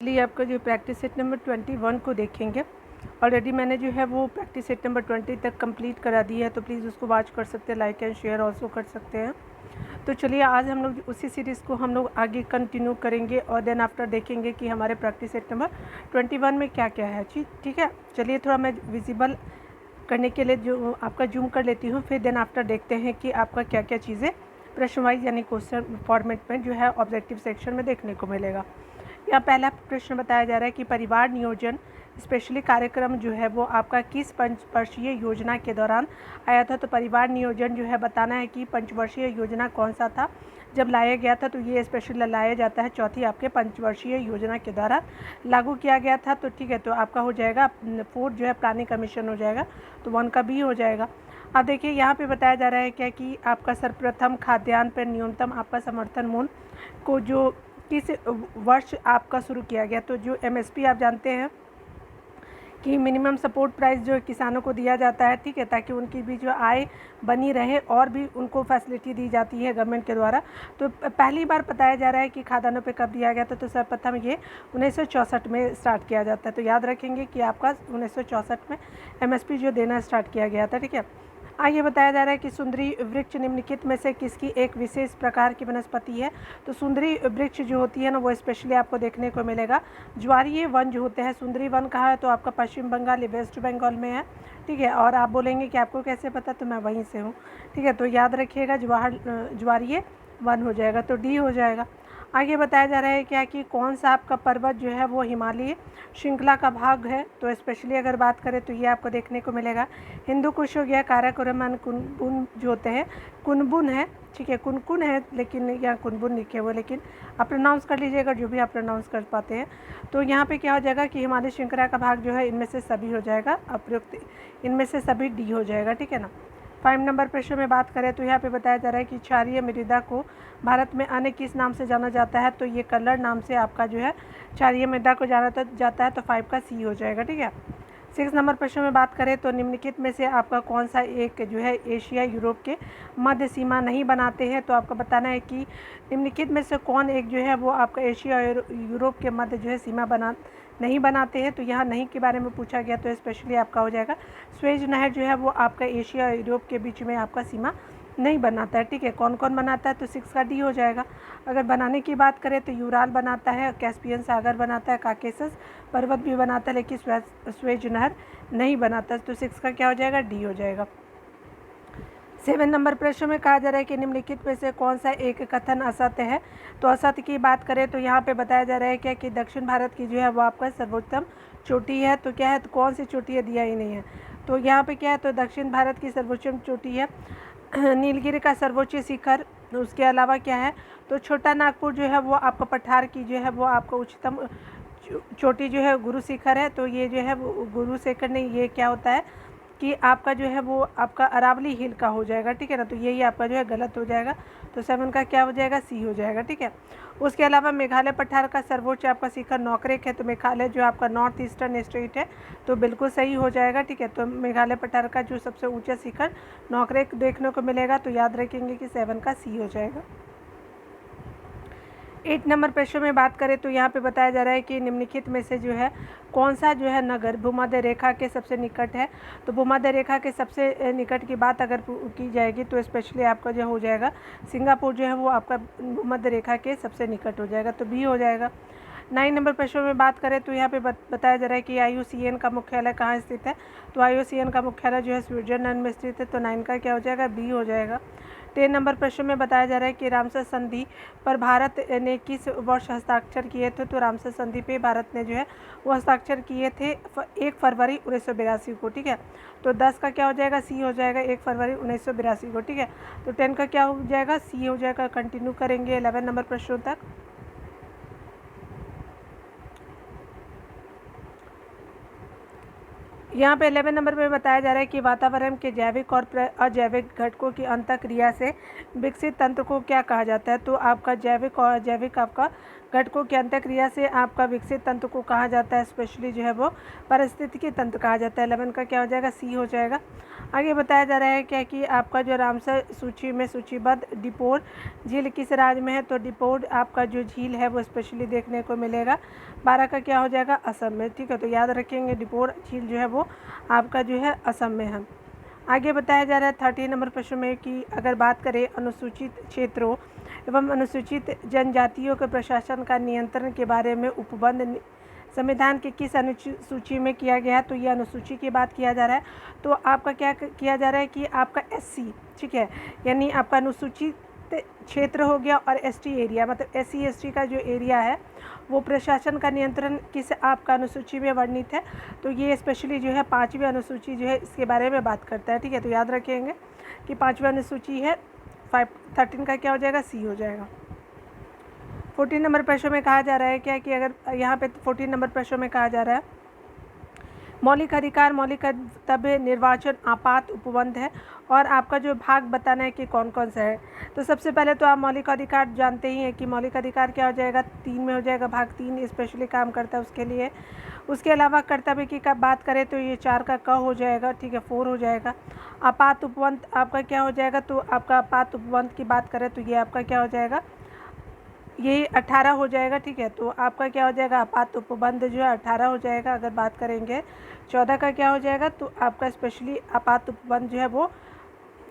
लिए आपका जो प्रैक्टिस सेट नंबर 21 को देखेंगे। ऑलरेडी मैंने जो है वो प्रैक्टिस सेट नंबर 20 तक कंप्लीट करा दी है, तो प्लीज़ उसको वॉच कर सकते हैं, लाइक एंड शेयर ऑल्सो कर सकते हैं। तो चलिए आज हम लोग उसी सीरीज़ को हम लोग आगे कंटिन्यू करेंगे और देन आफ्टर देखेंगे कि हमारे प्रैक्टिस सेट नंबर 21 में क्या क्या है। ठीक है, चलिए थोड़ा मैं विजिबल करने के लिए जो आपका जूम कर लेती हूँ, फिर देन आफ्टर देखते हैं कि आपका क्या क्या चीज़ें प्रश्न वाइज यानी क्वेश्चन फॉर्मेट में जो है ऑब्जेक्टिव सेक्शन में देखने को मिलेगा। यहाँ पहला प्रश्न बताया जा रहा है कि परिवार नियोजन स्पेशली कार्यक्रम जो है वो आपका किस पंचवर्षीय योजना के दौरान आया था। तो परिवार नियोजन जो है बताना है कि पंचवर्षीय योजना कौन सा था जब लाया गया था। तो ये स्पेशली लाया जाता है चौथी आपके पंचवर्षीय योजना के द्वारा लागू किया गया था। तो ठीक है, तो आपका हो जाएगा 4 जो है प्लानिंग कमीशन हो जाएगा, तो 1 का बी हो जाएगा। अब देखिए यहाँ पे बताया जा रहा है क्या कि आपका सर्वप्रथम खाद्यान्न पर न्यूनतम आपका समर्थन मूल्य को जो किस वर्ष आपका शुरू किया गया। तो जो एमएसपी आप जानते हैं कि मिनिमम सपोर्ट प्राइस जो किसानों को दिया जाता है, ठीक है, ताकि उनकी भी जो आय बनी रहे और भी उनको फैसिलिटी दी जाती है गवर्नमेंट के द्वारा। तो पहली बार बताया जा रहा है कि खाद्यान्नों पे कब दिया गया था। तो सर्वप्रथम ये 1964 में स्टार्ट किया जाता है। तो याद रखेंगे कि आपका 1964 में एमएसपी जो देना स्टार्ट किया गया था। ठीक है, आगे बताया जा रहा है कि सुंदरी वृक्ष निम्नलिखित में से किसकी एक विशेष प्रकार की वनस्पति है। तो सुंदरी वृक्ष जो होती है ना वो स्पेशली आपको देखने को मिलेगा ज्वारीय वन जो होते हैं। सुंदरी वन कहाँ है, तो आपका पश्चिम बंगाल वेस्ट बंगाल में है। ठीक है, और आप बोलेंगे कि आपको कैसे पता, तो मैं वहीं से हूँ। ठीक है, तो याद रखिएगा ज्वारीय वन हो जाएगा, तो डी हो जाएगा। आगे बताया जा रहा है क्या कि कौन सा आपका पर्वत जो है वो हिमालय श्रृंखला का भाग है। तो स्पेशली अगर बात करें तो ये आपको देखने को मिलेगा हिंदू कुश हो गया, काराकोरम कुनबुन जो होते हैं, कुनबुन है। ठीक है, कुनकुन है लेकिन यहाँ कुनबुन लिखे हुए, लेकिन आप प्रोनाउंस कर लीजिएगा जो भी आप प्रोनाउंस कर पाते हैं। तो यहाँ पे क्या हो जाएगा कि हिमालय श्रृंखला का भाग जो है इनमें से सभी हो जाएगा, अप्रयुक्त इनमें से सभी डी हो जाएगा। ठीक है ना। 5 नंबर प्रश्न में बात करें तो यहाँ पे बताया जा रहा है कि क्षारीय मृदा को भारत में अन्य किस नाम से जाना जाता है। तो ये कलर नाम से आपका जो है क्षारीय मृदा को जाना जाता है, तो 5 का सी हो जाएगा। ठीक है, 6 नंबर प्रश्न में बात करें तो निम्नलिखित में से आपका कौन सा एक जो है एशिया यूरोप के मध्य सीमा नहीं बनाते हैं। तो आपको बताना है कि निम्नलिखित में से कौन एक जो है वो आपका एशिया और यूरोप के मध्य जो है सीमा नहीं बनाते हैं। तो यहाँ नहीं के बारे में पूछा गया, तो स्पेशली आपका हो जाएगा स्वेज नहर जो है वो आपका एशिया और यूरोप के बीच में आपका सीमा नहीं बनाता है। ठीक है, कौन कौन बनाता है, तो 6 का डी हो जाएगा। अगर बनाने की बात करें तो यूराल बनाता है, कैस्पियन सागर बनाता है, काकेसस पर्वत भी बनाता है, लेकिन स्वेज नहर नहीं बनाता। तो 6 का क्या हो जाएगा, डी हो जाएगा। 7 नंबर प्रश्न में कहा जा रहा है कि निम्नलिखित में से कौन सा एक कथन असत्य है। तो असत्य की बात करें तो यहाँ पे बताया जा रहा है क्या कि दक्षिण भारत की जो है वो आपका सर्वोत्तम चोटी है। तो क्या है, तो कौन सी चोटी है, दिया ही नहीं है। तो यहाँ पे क्या है, तो दक्षिण भारत की सर्वोच्च चोटी है नीलगिरी का सर्वोच्च शिखर। उसके अलावा क्या है, तो छोटा नागपुर जो है वो आपका पठार की जो है वो आपका उच्चतम चोटी जो है गुरु शिखर है। तो ये जो है वो गुरु शिखर नहीं, ये क्या होता है कि आपका जो है वो आपका अरावली हिल का हो जाएगा। ठीक है ना, तो यही आपका जो है गलत हो जाएगा। तो 7 का क्या हो जाएगा, सी हो जाएगा। ठीक है, उसके अलावा मेघालय पठार का सर्वोच्च आपका शिखर नौकरेक है। तो मेघालय जो आपका नॉर्थ ईस्टर्न स्टेट है, तो बिल्कुल सही हो जाएगा। ठीक है, तो मेघालय पठार का जो सबसे ऊँचा शिखर नौकरेक देखने को मिलेगा। तो याद रखेंगे कि 7 का सी हो जाएगा। 8 नंबर प्रश्न में बात करें तो यहाँ पे बताया जा रहा है कि निम्नलिखित में से जो है कौन सा जो है नगर भूमध्य रेखा के सबसे निकट है। तो भूमध्य रेखा के सबसे निकट की बात अगर की जाएगी तो स्पेशली आपका जो हो जाएगा सिंगापुर जो है वो आपका भूमध्य रेखा के सबसे निकट हो जाएगा, तो बी हो जाएगा। 9 नंबर प्रश्न में बात करें तो यहाँ पे बताया जा रहा है कि IUCN का मुख्यालय कहाँ स्थित है। तो IUCN का मुख्यालय जो है स्विट्जरलैंड में स्थित है। तो 9 का क्या हो जाएगा, बी हो जाएगा। 10 नंबर प्रश्न में बताया जा रहा है कि रामसर संधि पर भारत ने किस वर्ष हस्ताक्षर किए थे। तो रामसर संधि पे भारत ने जो है वो हस्ताक्षर किए थे 1 फरवरी 1982 को। ठीक है, तो 10 का क्या हो जाएगा, सी हो जाएगा 1 फरवरी 1982 को। ठीक है, तो 10 का क्या हो जाएगा, सी हो जाएगा। कंटिन्यू करेंगे 11 नंबर प्रश्नों तक। यहाँ पे 11 नंबर पे बताया जा रहा है कि वातावरण के जैविक और अजैविक घटकों की अंतःक्रिया से विकसित तंत्र को क्या कहा जाता है। तो आपका जैविक और अजैविक आपका घटकों की अंतःक्रिया से आपका विकसित तंत्र को कहा जाता है, स्पेशली जो है वो पारिस्थितिकी तंत्र कहा जाता है। 11 का क्या हो जाएगा, सी हो जाएगा। आगे बताया जा रहा है क्या कि आपका जो रामसर सूची में सूचीबद्ध डिपोर झील किस राज्य में है। तो डिपोर आपका जो झील है वो स्पेशली देखने को मिलेगा 12 का क्या हो जाएगा, असम में। ठीक है, तो याद रखेंगे डिपोर झील जो है वो आपका जो है असम में है। आगे बताया जा रहा है 13 नंबर प्रश्न में कि अगर बात करें अनुसूचित क्षेत्रों एवं अनुसूचित जनजातियों के प्रशासन का नियंत्रण के बारे में उपबंध संविधान के किस अनुसूची में किया गया है। तो ये अनुसूची की बात किया जा रहा है। तो आपका क्या किया जा रहा है कि आपका SC, ठीक है, यानी आपका अनुसूचित क्षेत्र हो गया और ST एरिया, मतलब SC ST का जो एरिया है वो प्रशासन का नियंत्रण किस आपका अनुसूची में वर्णित है। तो ये स्पेशली जो है 5वीं अनुसूची जो है इसके बारे में बात करता है। ठीक है, तो याद रखेंगे कि 5वीं अनुसूची है। 13 का क्या हो जाएगा, सी हो जाएगा। 14 नंबर प्रश्न में कहा जा रहा है क्या कि अगर यहाँ पे 14 नंबर प्रश्न में कहा जा रहा है मौलिक अधिकार, मौलिक कर्तव्य, निर्वाचन, आपात उपबंध है और आपका जो भाग बताना है कि कौन कौन सा है। तो सबसे पहले तो आप मौलिक अधिकार जानते ही हैं कि मौलिक अधिकार क्या हो जाएगा, 3 में हो जाएगा, भाग 3 स्पेशली काम करता है उसके लिए। उसके अलावा कर्तव्य की बात करें तो ये 4 का क हो जाएगा, ठीक है, 4 हो जाएगा। आपात उपबंध आपका क्या हो जाएगा, तो आपका आपात उपबंध की बात करें तो ये आपका क्या हो जाएगा, ये 18 हो जाएगा। ठीक है, तो आपका क्या हो जाएगा, आपात उपबंध जो है 18 हो जाएगा। अगर बात करेंगे 14 का क्या हो जाएगा, तो आपका स्पेशली आपात उपबंध जो है वो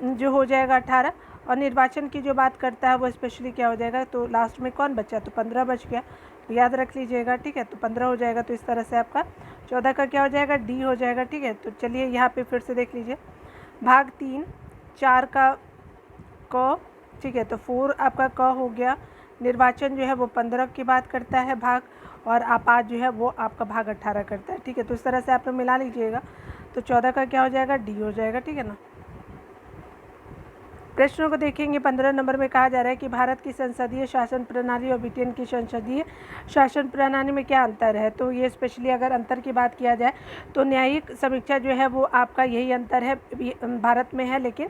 जो हो जाएगा 18। और निर्वाचन की जो बात करता है वो स्पेशली क्या हो जाएगा, तो लास्ट में कौन बचा, तो 15 बच गया, तो याद रख लीजिएगा। ठीक है, तो 15 हो जाएगा। तो इस तरह से आपका 14 का क्या हो जाएगा, डी हो जाएगा। ठीक है, तो चलिए यहाँ पे फिर से देख लीजिए, भाग 3 4 का क, ठीक है, तो 4 आपका क हो गया। निर्वाचन जो है वो 15 की बात करता है भाग, और आपात जो है वो आपका भाग 18 करता है। ठीक है, तो इस तरह से आप लोग मिला लीजिएगा। तो 14 का क्या हो जाएगा, डी हो जाएगा। ठीक है ना। प्रश्नों को देखेंगे। 15 नंबर में कहा जा रहा है कि भारत की संसदीय शासन प्रणाली और ब्रिटेन की संसदीय शासन प्रणाली में क्या अंतर है। तो ये स्पेशली अगर अंतर की बात किया जाए तो न्यायिक समीक्षा जो है वो आपका यही अंतर है, भारत में है लेकिन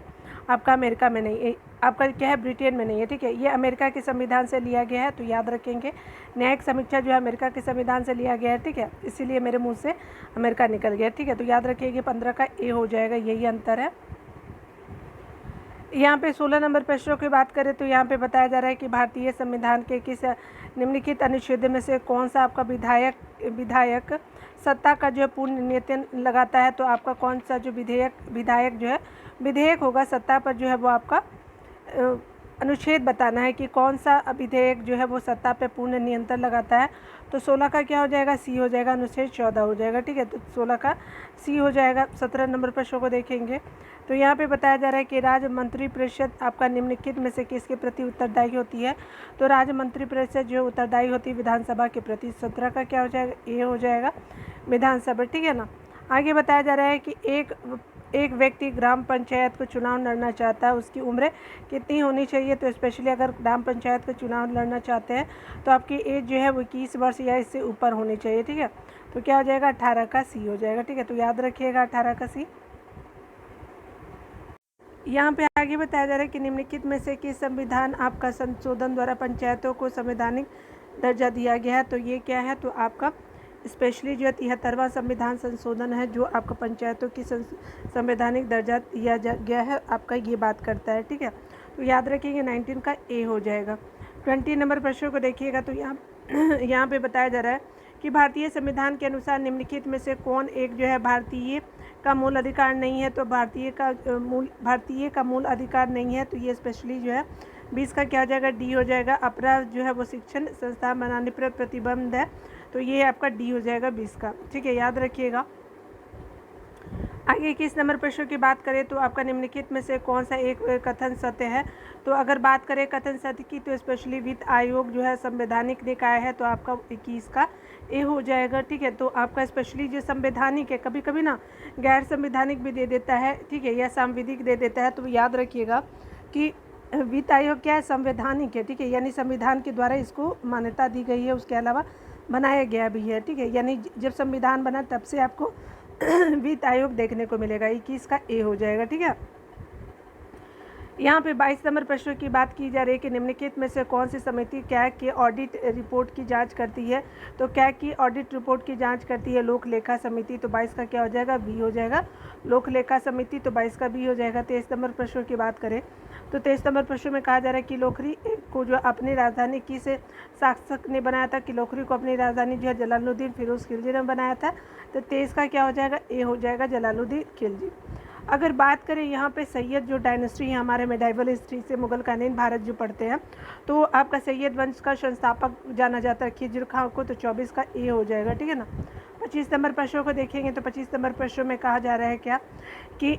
आपका अमेरिका में नहीं, आपका क्या है, ब्रिटेन में नहीं है। ठीक है, ये अमेरिका के संविधान से लिया गया है, तो याद रखेंगे न्यायिक समीक्षा जो है अमेरिका के संविधान से लिया गया है। ठीक है, इसीलिए मेरे मुँह से अमेरिका निकल गया। ठीक है, तो याद रखिएगा 15 का ए हो जाएगा, यही अंतर है। यहाँ पे 16 नंबर प्रश्नों की बात करें तो यहाँ पे बताया जा रहा है कि भारतीय संविधान के किस निम्नलिखित अनुच्छेद में से कौन सा आपका विधायक सत्ता का जो है पूर्ण नियंत्रण लगाता है। तो आपका कौन सा जो विधायक जो है विधेयक होगा सत्ता पर जो है वो आपका अनुच्छेद बताना है कि कौन सा विधेयक जो है वो सत्ता पे पूर्ण नियंत्रण लगाता है। तो 16 का क्या हो जाएगा, सी हो जाएगा, अनुच्छेद 14 हो जाएगा। ठीक है, तो 16 का सी हो जाएगा। 17 नंबर प्रश्नों को देखेंगे तो यहाँ पे बताया जा रहा है कि राज्य मंत्रिपरिषद आपका निम्नलिखित में से किसके प्रति उत्तरदायी होती है। तो राज्य मंत्रिपरिषद जो उत्तरदायी होती है विधानसभा के प्रति। 17 का क्या हो जाएगा, ए हो जाएगा, विधानसभा। ठीक है ना। आगे बताया जा रहा है कि एक व्यक्ति ग्राम पंचायत को चुनाव लड़ना चाहता है, उसकी उम्र कितनी होनी चाहिए। तो स्पेशली अगर ग्राम पंचायत का चुनाव लड़ना चाहते हैं तो आपकी एज जो है वो 21 वर्ष या इससे ऊपर होनी चाहिए। ठीक है, तो क्या हो जाएगा, 18 का सी हो जाएगा। ठीक है, तो याद रखिएगा 18 का सी। यहाँ पे आगे बताया जा रहा है कि निम्नलिखित में से किस संविधान आपका संशोधन द्वारा पंचायतों को संवैधानिक दर्जा दिया गया है। तो ये क्या है, तो आपका स्पेशली जो 73वां संविधान संशोधन है जो आपका पंचायतों की संवैधानिक दर्जा दिया गया है, आपका ये बात करता है। ठीक है, तो याद रखिएगा 19 का ए हो जाएगा। 20 नंबर प्रश्नों को देखिएगा तो यहाँ पे बताया जा रहा है कि भारतीय संविधान के अनुसार निम्नलिखित में से कौन एक जो है भारतीय का मूल अधिकार नहीं है। तो भारतीय का मूल अधिकार नहीं है, तो ये स्पेशली जो है 20 का क्या हो जाएगा, डी हो जाएगा। अपराध जो है वो शिक्षण संस्थान बनाने पर प्रतिबंध है, तो ये आपका डी हो जाएगा 20 का। ठीक है, याद रखिएगा। आगे 21 नंबर प्रश्न की बात करें तो आपका निम्नलिखित में से कौन सा एक कथन सत्य है। तो अगर बात करें कथन सत्य की तो स्पेशली वित्त आयोग जो है संवैधानिक निकाय है, तो आपका 21 का ए हो जाएगा। ठीक है, तो आपका स्पेशली जो संवैधानिक है कभी कभी ना गैर संवैधानिक भी दे देता है, ठीक है, या सांविधिक दे देता है। तो याद रखिएगा कि वित्त आयोग क्या है, संवैधानिक है। ठीक है, यानी संविधान के द्वारा इसको मान्यता दी गई है, उसके अलावा बनाया गया भी है। ठीक है, यानी जब संविधान बना तब से आपको वित्त आयोग देखने को मिलेगा। 21 का ए हो जाएगा। ठीक है, यहाँ पे 22 नंबर प्रश्न की बात की जा रही है कि निम्नलिखित में से कौन सी समिति कैग की ऑडिट रिपोर्ट की जांच करती है। तो कैग की ऑडिट रिपोर्ट की जांच करती है लोक लेखा समिति। तो 22 का क्या हो जाएगा, बी हो जाएगा, लोक लेखा समिति। तो 22 का बी हो जाएगा। 23 नंबर प्रश्न की बात करें तो 23 नंबर प्रश्न में कहा जा रहा है कि लोखरी को जो अपनी राजधानी किस शासक ने बनाया था, कि लोखरी को अपनी राजधानी जो है जलालुद्दीन फिरोज खिलजी ने बनाया था। तो 23 का क्या हो जाएगा, ए हो जाएगा, जलालुद्दीन खिलजी। अगर बात करें यहाँ पे सैयद जो डायनेस्टी है हमारे मेडाइवल हिस्ट्री से मुगल कालीन भारत जो पढ़ते हैं, तो आपका सैयद वंश का संस्थापक जाना जाता है खिजर खां को। तो 24 का ए हो जाएगा। ठीक है ना। 25 नंबर प्रश्नों को देखेंगे तो 25 नंबर प्रश्नों में कहा जा रहा है क्या कि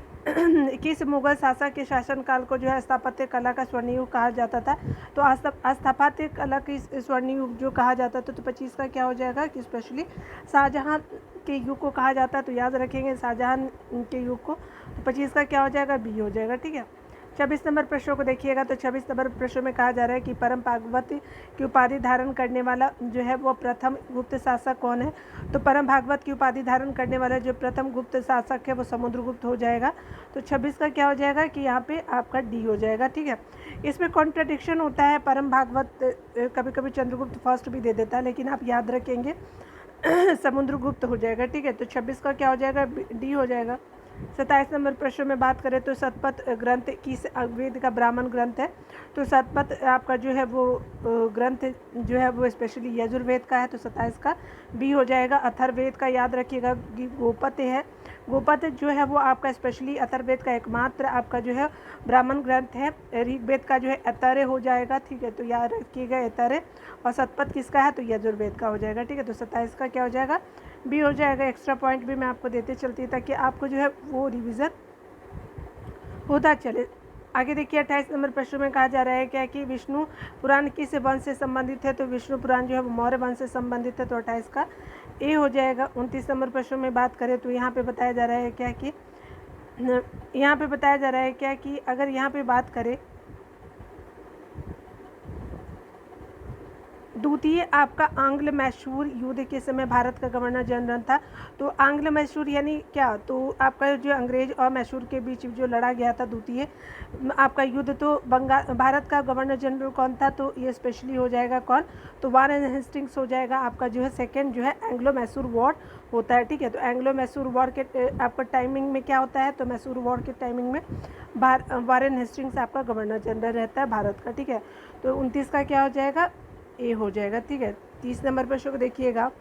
किस मुगल शासक के शासनकाल को जो है स्थापत्य कला का स्वर्ण युग कहा जाता था। तो स्थापत्य कला की स्वर्ण युग जो कहा जाता था, तो 25 का क्या हो जाएगा कि स्पेशली शाहजहां के युग को कहा जाता है। तो याद रखेंगे शाहजहां के युग को। तो 25 का क्या हो जाएगा, बी हो जाएगा। ठीक है, 26 नंबर प्रश्नों को देखिएगा तो 26 नंबर प्रश्न में कहा जा रहा है कि परम भागवत की उपाधि धारण करने वाला जो है वो प्रथम गुप्त शासक कौन है। तो परम भागवत की उपाधि धारण करने वाला जो प्रथम गुप्त शासक है वो समुद्रगुप्त हो जाएगा। तो 26 का क्या हो जाएगा कि यहाँ पे आपका डी हो जाएगा। ठीक है, इसमें कॉन्ट्रडिक्शन होता है, परम भागवत कभी कभी चंद्रगुप्त फर्स्ट भी दे देता है, लेकिन आप याद रखेंगे समुद्रगुप्त हो जाएगा। ठीक है, तो 26 का क्या हो जाएगा, डी हो जाएगा। 27 नंबर प्रश्न में बात करें तो शतपथ ग्रंथ किस वेद का ब्राह्मण ग्रंथ है। तो शतपथ आपका जो है वो ग्रंथ जो है वो स्पेशली यजुर्वेद का है। तो 27 का बी हो जाएगा। अथर्ववेद का याद रखिएगा कि गोपत्य है। गोपत्य जो है वो आपका स्पेशली अथर्ववेद का एकमात्र आपका जो है ब्राह्मण ग्रंथ है। ऋग्वेद का जो है ऐतरेय हो जाएगा। ठीक है, तो याद रखिएगा ऐतरेय। और शतपथ किसका है, तो यजुर्वेद का हो जाएगा। ठीक है, तो 27 का क्या हो जाएगा, बी हो जाएगा। एक्स्ट्रा पॉइंट भी मैं आपको देते चलती ताकि आपको जो है वो रिवीजन होता चले। आगे देखिए 28 नंबर प्रश्न में कहा जा रहा है क्या कि विष्णु पुराण किस वंश से संबंधित है। तो विष्णु पुराण जो है वो मौर्य वंश से संबंधित है। तो 28 का ए हो जाएगा। 29 नंबर प्रश्न में बात करें तो यहाँ पे बताया जा रहा है क्या कि अगर यहाँ पे बात करें द्वितीय आपका आंग्ल मैसूर युद्ध के समय भारत का गवर्नर जनरल था। तो आंग्ल मैसूर यानी क्या, तो आपका जो अंग्रेज और मैसूर के बीच जो लड़ा गया था द्वितीय आपका युद्ध, तो भारत का गवर्नर जनरल कौन था। तो ये स्पेशली हो जाएगा कौन, तो वारेन हेस्टिंग्स हो जाएगा। आपका जो है सेकेंड जो है एंग्लो मैसूर वॉर होता है। ठीक है, तो एंग्लो मैसूर वॉर के आपका टाइमिंग में क्या होता है, तो मैसूर वॉर के टाइमिंग में वारेन हेस्टिंग्स आपका गवर्नर जनरल रहता है भारत का। ठीक है, तो 29 का क्या हो जाएगा, ए हो जाएगा। ठीक है, 30 नंबर प्रश्न को देखिएगा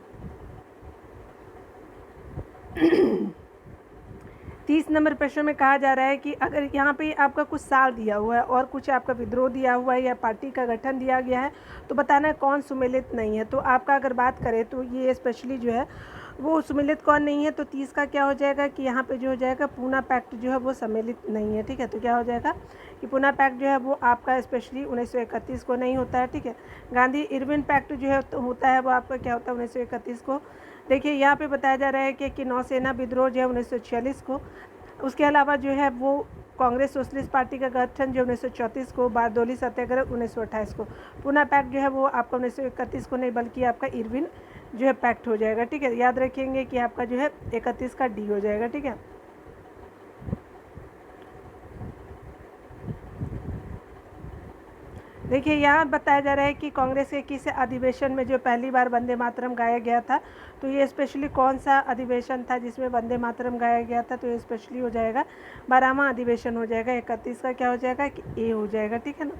30 नंबर प्रश्न में कहा जा रहा है कि अगर यहाँ पे आपका कुछ साल दिया हुआ है और कुछ आपका विद्रोह दिया हुआ है या पार्टी का गठन दिया गया है, तो बताना है कौन सुमेलित नहीं है। तो आपका अगर बात करें तो ये स्पेशली जो है वो सुमेलित कौन नहीं है। तो 30 का क्या हो जाएगा कि यहाँ पे जो हो जाएगा पूना पैक्ट जो है वो सम्मिलित नहीं है। ठीक है, तो क्या हो जाएगा कि पूना पैक्ट जो है वो आपका स्पेशली 1931 को नहीं होता है। ठीक है, गांधी इरविन पैक्ट जो है तो होता है वो आपका क्या होता है 1931 को। देखिए यहाँ पे बताया जा रहा है कि नौसेना विद्रोह जो है 1946 को। उसके अलावा जो है वो कांग्रेस सोशलिस्ट पार्टी का गठन जो 1934 को, बारदोली सत्याग्रह 1928 को। पूना पैक्ट जो है वो आपका 1931 को नहीं बल्कि आपका इरविन जो है पैक्ट हो जाएगा। ठीक है, याद रखेंगे कि आपका जो है 31 का डी हो जाएगा। ठीक है, देखिए यहाँ बताया जा रहा है कि कांग्रेस के किस अधिवेशन में जो पहली बार वंदे मातरम गाया गया था। तो ये स्पेशली कौन सा अधिवेशन था जिसमें वंदे मातरम गाया गया था। तो ये स्पेशली हो जाएगा 12वां अधिवेशन हो जाएगा। 31 का क्या हो जाएगा कि ए हो जाएगा। ठीक है ना।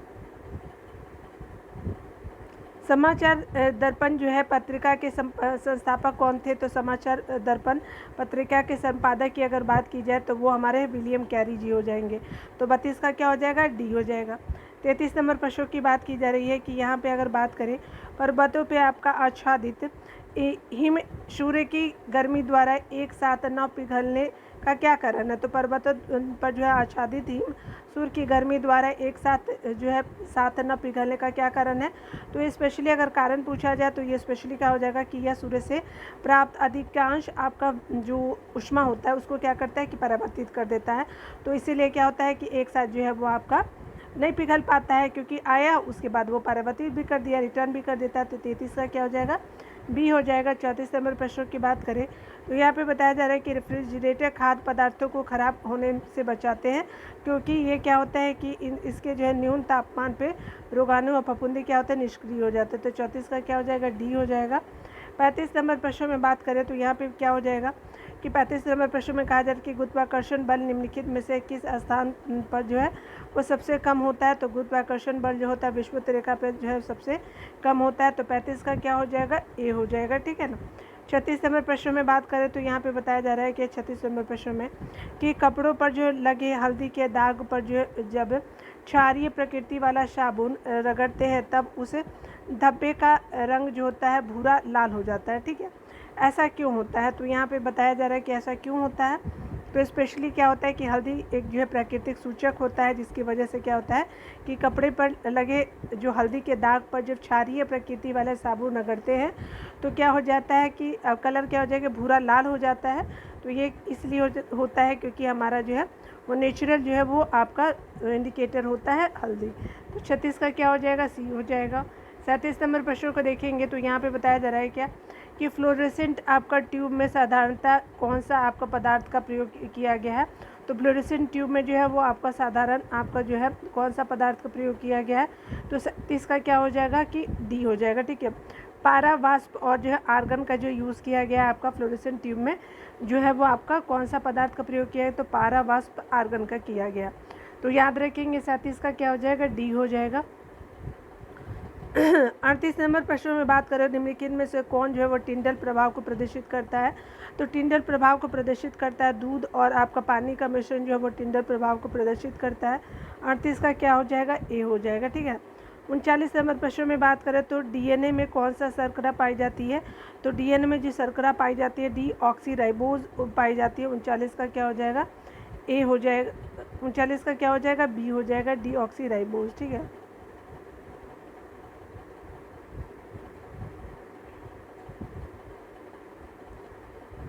समाचार दर्पण जो है पत्रिका के संस्थापक कौन थे। तो समाचार दर्पण पत्रिका के संपादक की अगर बात की जाए तो वो हमारे विलियम कैरी जी हो जाएंगे। तो 32 का क्या हो जाएगा, डी हो जाएगा। 33 नंबर प्रश्नों की बात की जा रही है कि यहाँ पे अगर बात करें पर्वतों पे आपका आच्छादित हिम सूर्य की गर्मी द्वारा एक साथ न पिघलने का क्या कारण है। तो पर्वतों पर जो है आच्छादित हिम सूर्य की गर्मी द्वारा एक साथ जो है साथ न पिघलने का क्या कारण है। तो ये स्पेशली अगर कारण पूछा जाए तो ये स्पेशली क्या हो जाएगा कि यह सूर्य से प्राप्त अधिकांश आपका जो ऊष्मा होता है उसको क्या करता है कि परावर्तित कर देता है। तो इसीलिए क्या होता है कि एक साथ जो है वो आपका नहीं पिघल पाता है, क्योंकि आया उसके बाद वो परावर्तित भी कर दिया, रिटर्न भी कर देता है। तो 33 का क्या हो जाएगा, बी हो जाएगा। 34 नंबर प्रश्न की बात करें तो यहाँ पे बताया जा रहा है कि रेफ्रिजरेटर खाद्य पदार्थों को ख़राब होने से बचाते हैं, क्योंकि ये क्या होता है कि इसके जो है न्यून तापमान पे रोगाणु और फफूंदी क्या होता है, निष्क्रिय हो जाते हैं। तो 34 का क्या हो जाएगा, डी हो जाएगा। 35 नंबर प्रश्न में बात करें तो यहाँ पे क्या हो जाएगा कि 35 नंबर प्रश्न में कहा जा रहा है कि गुरुत्वाकर्षण बल निम्नलिखित में से किस स्थान पर जो है वो सबसे कम होता है। तो गुरुत्वाकर्षण बल जो होता है विषुवत रेखा पर जो है सबसे कम होता है। तो 35 का क्या हो जाएगा, ए हो जाएगा, ठीक है ना। 36 नंबर प्रश्न में बात करें तो यहाँ पे बताया जा रहा है कि 36 नंबर प्रश्न में कि कपड़ों पर जो लगे हल्दी के दाग पर जो जब क्षारीय प्रकृति वाला साबुन रगड़ते हैं तब उस धब्बे का रंग जो होता है भूरा लाल हो जाता है, ठीक है। ऐसा क्यों होता है, तो यहाँ पे बताया जा रहा है कि ऐसा क्यों होता है। तो स्पेशली क्या होता है कि हल्दी एक जो है प्राकृतिक सूचक होता है, जिसकी वजह से क्या होता है कि कपड़े पर लगे जो हल्दी के दाग पर जब क्षारीय प्रकृति वाले साबुन रगड़ते हैं तो क्या हो जाता है कि कलर क्या हो जाएगा, भूरा लाल हो जाता है। तो ये इसलिए होता है क्योंकि हमारा जो है वो नेचुरल जो है वो आपका इंडिकेटर होता है हल्दी। तो 36 का क्या हो जाएगा, सी हो जाएगा। 37 नंबर प्रश्न को देखेंगे तो यहाँ पे बताया जा रहा है क्या कि फ्लोरेसेंट आपका ट्यूब में साधारणतः कौन सा आपका पदार्थ का प्रयोग किया गया है। तो फ्लोरेसेंट ट्यूब में जो है वो आपका साधारण आपका जो है कौन सा पदार्थ का प्रयोग किया गया है। तो 37 का क्या हो जाएगा कि डी हो जाएगा, ठीक है। पारा वाष्प और जो है आर्गन का जो यूज़ किया गया है आपका फ्लोरेसेंट ट्यूब में जो है वो आपका कौन सा पदार्थ का प्रयोग किया है। तो पारा वाष्प आर्गन का किया गया। तो याद रखेंगे 37 का क्या हो जाएगा, डी हो जाएगा। 38 नंबर प्रश्न में बात करें निम्नलिखित में से कौन जो है वो टिंडल प्रभाव को प्रदर्शित करता है। तो टिंडल प्रभाव को प्रदर्शित करता है दूध और आपका पानी का मिश्रण जो है वो टिंडल प्रभाव को प्रदर्शित करता है। 38 का क्या हो जाएगा, ए हो जाएगा, ठीक है। 39 नंबर प्रश्न में बात करें तो डीएनए में कौन सा शर्करा पाई जाती है। तो डीएनए में जो शर्करा पाई जाती है डी ऑक्सीराइबोज पाई जाती है। 39 का क्या हो जाएगा, ए हो जाएगा। 39 का क्या हो जाएगा, बी हो जाएगा, डी ऑक्सीराइबोज, ठीक है।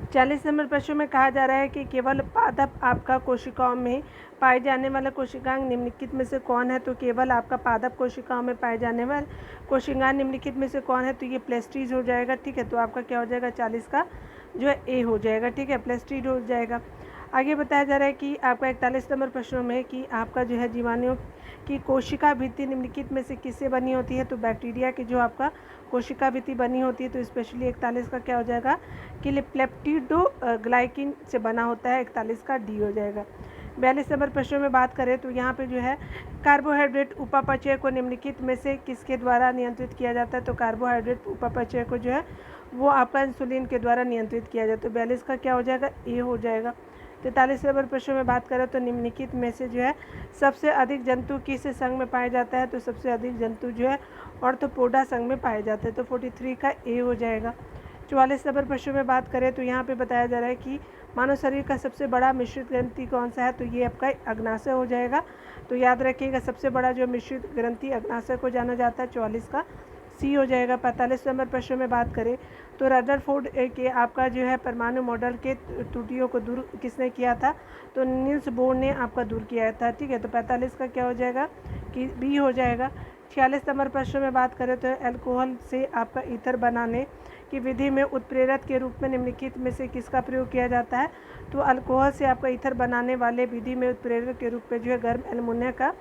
40 नंबर प्रश्न में कहा जा रहा है कि केवल पादप आपका कोशिकाओं में पाए जाने वाला कोशिकांग निम्नलिखित में से कौन है। तो केवल आपका पादप कोशिकाओं में पाए जाने वाले कोशिकांग निम्नलिखित में से कौन है। तो ये प्लेस्टीज हो जाएगा, ठीक है। तो आपका क्या हो जाएगा, 40 का जो है ए हो जाएगा, ठीक है, प्लेस्टीज हो जाएगा। आगे बताया जा रहा है कि आपका 41 नंबर प्रश्नों में कि आपका जो है जीवाणुओं की कोशिका भित्ति निम्नलिखित में से किससे बनी होती है। तो बैक्टीरिया की जो आपका कोशिका भित्ति बनी होती है। तो स्पेशली 41 का क्या हो जाएगा कि पेप्टिडोग्लाइकिन से बना होता है। 41 का डी हो जाएगा। 42 नंबर प्रश्नों में बात करें तो यहाँ पे जो है कार्बोहाइड्रेट उपापचय को निम्नलिखित में से किसके द्वारा नियंत्रित किया जाता है। तो कार्बोहाइड्रेट उपापचय को जो है वो आपका इंसुलिन के द्वारा नियंत्रित किया जाता है। 42 का क्या हो जाएगा, ए हो जाएगा। 43 नंबर प्रश्न में बात करें तो निम्नलिखित में से जो है सबसे अधिक जंतु किस संघ में पाए जाता है। तो सबसे अधिक जंतु जो है ऑर्थोपोडा संघ में पाए जाते हैं। तो 43 का ए हो जाएगा। 44 नंबर प्रश्न में बात करें तो यहाँ पे बताया जा रहा है कि मानव शरीर का सबसे बड़ा मिश्रित ग्रंथि कौन सा है। तो ये आपका अग्नाशय हो जाएगा। तो याद रखिएगा सबसे बड़ा जो मिश्रित ग्रंथि अग्नाशय को जाना जाता है। 44 का सी हो जाएगा। 45 नंबर प्रश्न में बात करें तो रदरफोर्ड के आपका जो है परमाणु मॉडल के त्रुटियों को दूर किसने किया था। तो नील्स बोर ने आपका दूर किया था, ठीक है। तो 45 का क्या हो जाएगा कि बी हो जाएगा। 46 नंबर प्रश्न में बात करें तो अल्कोहल से आपका ईथर बनाने की विधि में उत्प्रेरक के रूप में निम्नलिखित में से किसका प्रयोग किया जाता है। तो अल्कोहल से आपका ईथर बनाने वाले विधि में उत्प्रेरक के रूप में जो है गर्म एल्युमिनियम का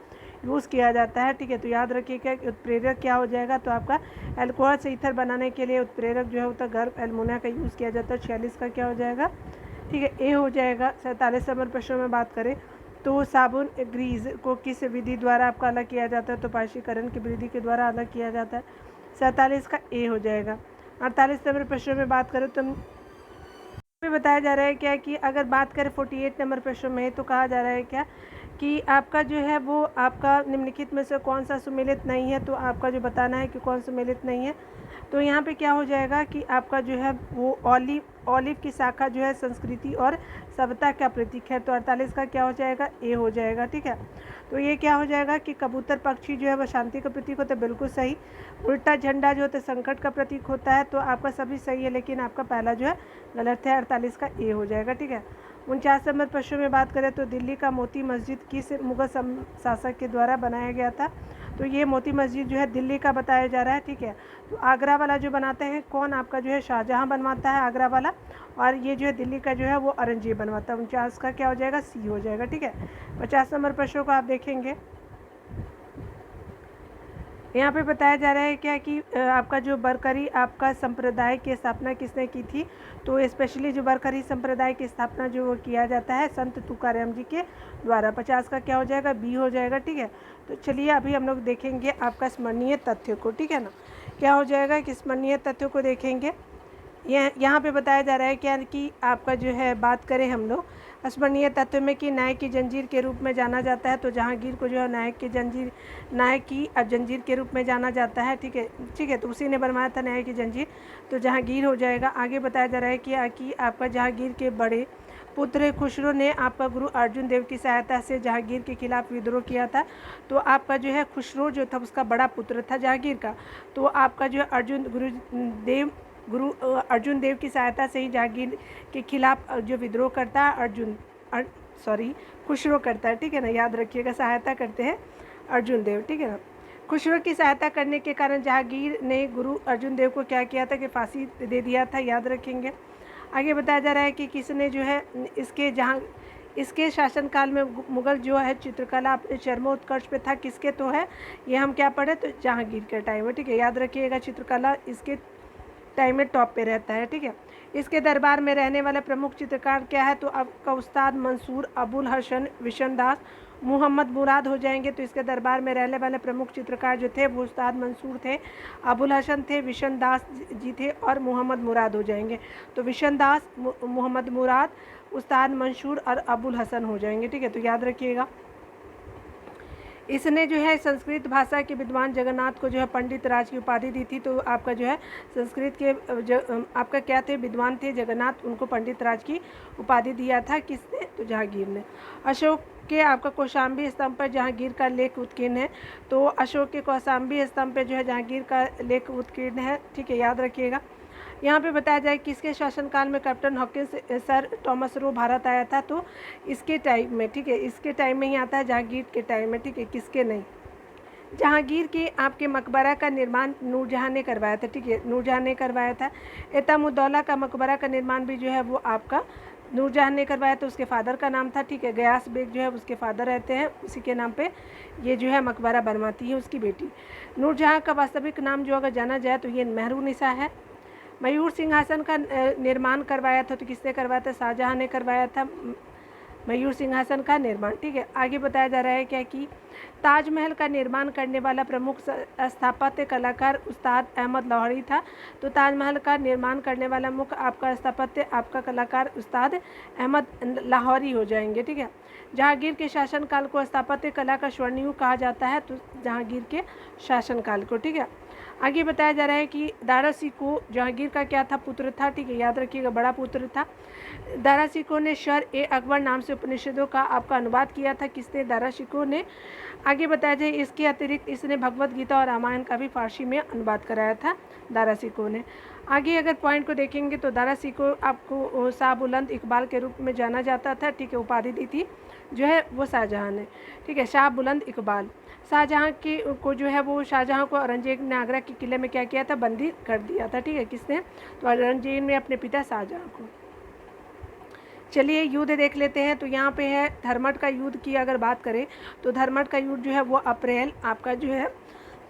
यूज़ किया जाता है, ठीक है। तो याद रखिएगा कि उत्प्रेरक क्या हो जाएगा। तो आपका अल्कोहल से ईथर बनाने के लिए उत्प्रेरक जो है वो गर्म एल्युमिनियम का यूज़ किया जाता है। 46 का क्या हो जाएगा, ठीक है, ए हो जाएगा। 47 नंबर प्रश्न में बात करें तो साबुन ग्रीज को किस विधि द्वारा आपका अलग किया जाता है। तो पाशीकरण की विधि के द्वारा अलग किया जाता है। 47 का ए हो जाएगा। 48 नंबर प्रश्न में बात करें तो बताया जा रहा है क्या कि अगर बात करें 48 नंबर प्रश्न में तो कहा जा रहा है क्या कि आपका जो है वो आपका निम्नलिखित में से कौन सा सुमेलित नहीं है। तो आपका जो बताना है कि कौन सुमेलित नहीं है। तो यहाँ पे क्या हो जाएगा कि आपका जो है वो ऑलिव की शाखा जो है संस्कृति और सभ्यता का प्रतीक है। तो 48 का क्या हो जाएगा, ए हो जाएगा, ठीक है। तो ये क्या हो जाएगा कि कबूतर पक्षी जो है वह शांति का प्रतीक होता है, बिल्कुल सही। उल्टा झंडा जो होता है संकट का प्रतीक होता है। तो आपका सभी सही है, लेकिन आपका पहला जो है गलत है। 48 का ए हो जाएगा, ठीक है। 49 नंबर प्रश्न में बात करें तो दिल्ली का मोती मस्जिद किस मुगल शासक के द्वारा बनाया गया था। तो ये मोती मस्जिद जो है दिल्ली का बताया जा रहा है, ठीक है। तो आगरा वाला जो बनाते हैं कौन, आपका जो है शाहजहाँ बनवाता है आगरा वाला, और ये जो है दिल्ली का जो है वो औरंगजेब बनवाता है। 49 का क्या हो जाएगा, सी हो जाएगा, ठीक है। 50 नंबर प्रश्न को आप देखेंगे, यहाँ पे बताया जा रहा है क्या कि आपका जो बरकरी आपका संप्रदाय की स्थापना किसने की थी। तो स्पेशली जो बरकरी संप्रदाय की स्थापना जो वो किया जाता है संत तुकाराम जी के द्वारा। 50 का क्या हो जाएगा, बी हो जाएगा, ठीक है। तो चलिए अभी हम लोग देखेंगे आपका स्मरणीय तथ्य को, ठीक है ना। क्या हो जाएगा कि स्मरणीय तथ्यों को देखेंगे। यहाँ पे बताया जा रहा है क्या कि आपका जो है बात करें हम लोग स्मरणीय तत्व में कि न्याय की जंजीर के रूप में जाना जाता है। तो जहांगीर को जो है न्याय की जंजीर के रूप में जाना जाता है, ठीक है, ठीक है। तो उसी ने बनवाया था न्याय की जंजीर, तो जहांगीर हो जाएगा। आगे बताया जा रहा है कि आपका जहांगीर के बड़े पुत्र खुसरो ने आपका गुरु अर्जुन देव की सहायता से जहांगीर के खिलाफ विद्रोह किया था। तो आपका जो है खुसरो जो था उसका बड़ा पुत्र था जहांगीर का। तो आपका जो है गुरु अर्जुन देव की सहायता से ही जहांगीर के खिलाफ जो विद्रोह करता है खुसरो करता है, ठीक है ना। याद रखिएगा, सहायता करते हैं अर्जुन देव, ठीक है ना। खुसरो की सहायता करने के कारण जहांगीर ने गुरु अर्जुन देव को क्या किया था कि फांसी दे दिया था, याद रखेंगे। आगे बताया जा रहा है कि किसने जो है इसके शासनकाल में मुगल जो है चित्रकला अपने चरमोत्कर्ष पे था, किसके तो है ये हम क्या पढ़े, तो जहांगीर के टाइम में, ठीक है। याद रखिएगा चित्रकला इसके टाइम में टॉप पे रहता है, ठीक है। इसके दरबार में रहने वाला प्रमुख चित्रकार क्या है, तो आपका उस्ताद मंसूर, अबुल हसन, विशन दास, मोहम्मद मुराद हो जाएंगे। तो इसके दरबार में रहने वाले प्रमुख चित्रकार जो थे वो उस्ताद मंसूर थे, अबुल हसन थे, विशन दास जी थे और मोहम्मद मुराद हो जाएंगे। तो विशन दास, मोहम्मद मुराद, उस्ताद मंसूर और अबुल हसन हो जाएंगे, ठीक है। तो याद रखिएगा। इसने जो है संस्कृत भाषा के विद्वान जगन्नाथ को जो है पंडित राज की उपाधि दी थी। तो आपका जो है संस्कृत के आपका क्या थे, विद्वान थे जगन्नाथ, उनको पंडित राज की उपाधि दिया था, किसने, तो जहांगीर ने। अशोक के आपका कौशाम्बी स्तंभ पर जहांगीर का लेख उत्कीर्ण है। तो अशोक के कौशाम्बी स्तंभ पर जो है जहांगीर का लेख उत्कीर्ण है, ठीक है। याद रखिएगा। यहाँ पे बताया जाए किसके शासनकाल में captain Hawkins sir Thomas Roe Bharat आया था। तो इसके टाइम में, ठीक है, इसके टाइम में ही आता है, जहांगीर के टाइम में, ठीक है, किसके नहीं। जहांगीर के आपके मकबरा का निर्माण नूरजहां ने करवाया था, ठीक है, नूरजहां ने करवाया था। एतमुद्दौला का मकबरा का निर्माण भी जो है वो आपका नूरजहां ने करवाया, तो उसके फादर का नाम था, ठीक है। गयास बेग जो है उसके फादर रहते हैं, उसी के नाम पे ये जो है मकबरा बनवाती है उसकी बेटी। नूरजहां का वास्तविक नाम जो अगर जाना जाए तो ये महरुनिसा है। मयूर सिंहासन का निर्माण करवाया था, तो किसने करवाया था, शाहजहां ने करवाया था मयूर सिंहासन का निर्माण, ठीक है। आगे बताया जा रहा है क्या कि ताजमहल का निर्माण करने वाला प्रमुख स्थापत्य कलाकार उस्ताद अहमद लाहौरी था। तो ताजमहल का निर्माण करने वाला मुख्य आपका स्थापत्य आपका कलाकार उस्ताद अहमद लाहौरी हो जाएंगे, ठीक है। जहांगीर के शासनकाल को स्थापत्य कला का स्वर्णयुग कहा जाता है, तो जहांगीर के शासनकाल को, ठीक है। आगे बताया जा रहा है कि दारा सिकोह जहांगीर का क्या था, पुत्र था, ठीक है। याद रखिएगा, बड़ा पुत्र था। दारा सिकोह ने शर ए अकबर नाम से उपनिषदों का आपका अनुवाद किया था, किसने, दारा सिकोह ने। आगे बताया जाए इसके अतिरिक्त इसने भगवत गीता और रामायण का भी फारसी में अनुवाद कराया था दारा सिकोह ने। आगे अगर पॉइंट को देखेंगे तो दारा सिकोह आपको शाह बुलंद इकबाल के रूप में जाना जाता था, ठीक है, उपाधि दी थी जो है वो शाहजहाँ ने, ठीक है, शाह बुलंद इकबाल। शाहजहाँ को जो है वो शाहजहाँ को औरंगजेब ने आगरा के किले में क्या किया था, बंदी कर दिया था, ठीक है, किसने, तो औरंगजेब ने अपने पिता शाहजहाँ को। चलिए युद्ध देख लेते हैं। तो यहाँ पे है धर्मट का युद्ध की अगर बात करें तो धर्मट का युद्ध जो है वो अप्रैल आपका जो है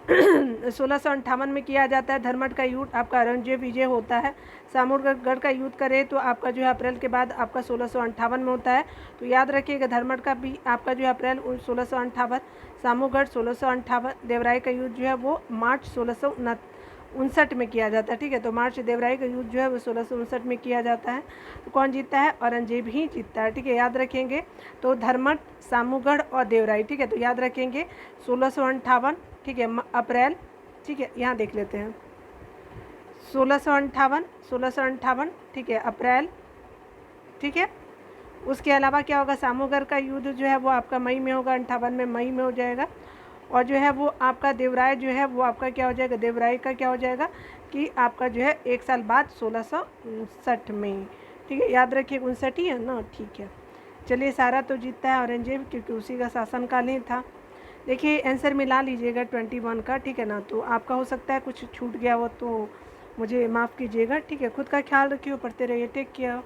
1658 में किया जाता है। धर्मट का युद्ध आपका औरंगजेब विजय होता है। सामूरगढ़ का युद्ध करें तो आपका जो है अप्रैल के बाद आपका 1658 में होता है। तो याद रखिएगा धर्मट का भी आपका जो है अप्रैल 1658, सामूरगढ़ 1658, देवराय का युद्ध जो है वो मार्च 1659 में किया जाता है, ठीक है। तो मार्च देवराय का युद्ध जो है वो 1659 में किया जाता है। तो कौन जीतता है, औरंगजेब ही जीतता है, ठीक है, याद रखेंगे। तो धर्मट, सामूगढ़ और देवराय, ठीक है, तो याद रखेंगे 1658, ठीक है, अप्रैल, ठीक है, यहाँ देख लेते हैं 1658, ठीक है, अप्रैल, ठीक है। उसके अलावा क्या होगा, सामूगढ़ का युद्ध जो है वो आपका मई में होगा, 58 में मई में हो जाएगा। और जो है वो आपका देवराय जो है वो आपका क्या हो जाएगा, देवराय का क्या हो जाएगा कि आपका जो है 1 साल बाद 1659 में, ठीक है, याद रखिए 59 ही है ना, ठीक है। चलिए सारा तो जीतता है औरंगजेब क्योंकि उसी का शासनकाल ही था। देखिए आंसर मिला लीजिएगा 21 का, ठीक है ना। तो आपका हो सकता है कुछ छूट गया हो तो मुझे माफ़ कीजिएगा, ठीक है। खुद का ख्याल रखिए, पढ़ते रहिए, टेक केयर।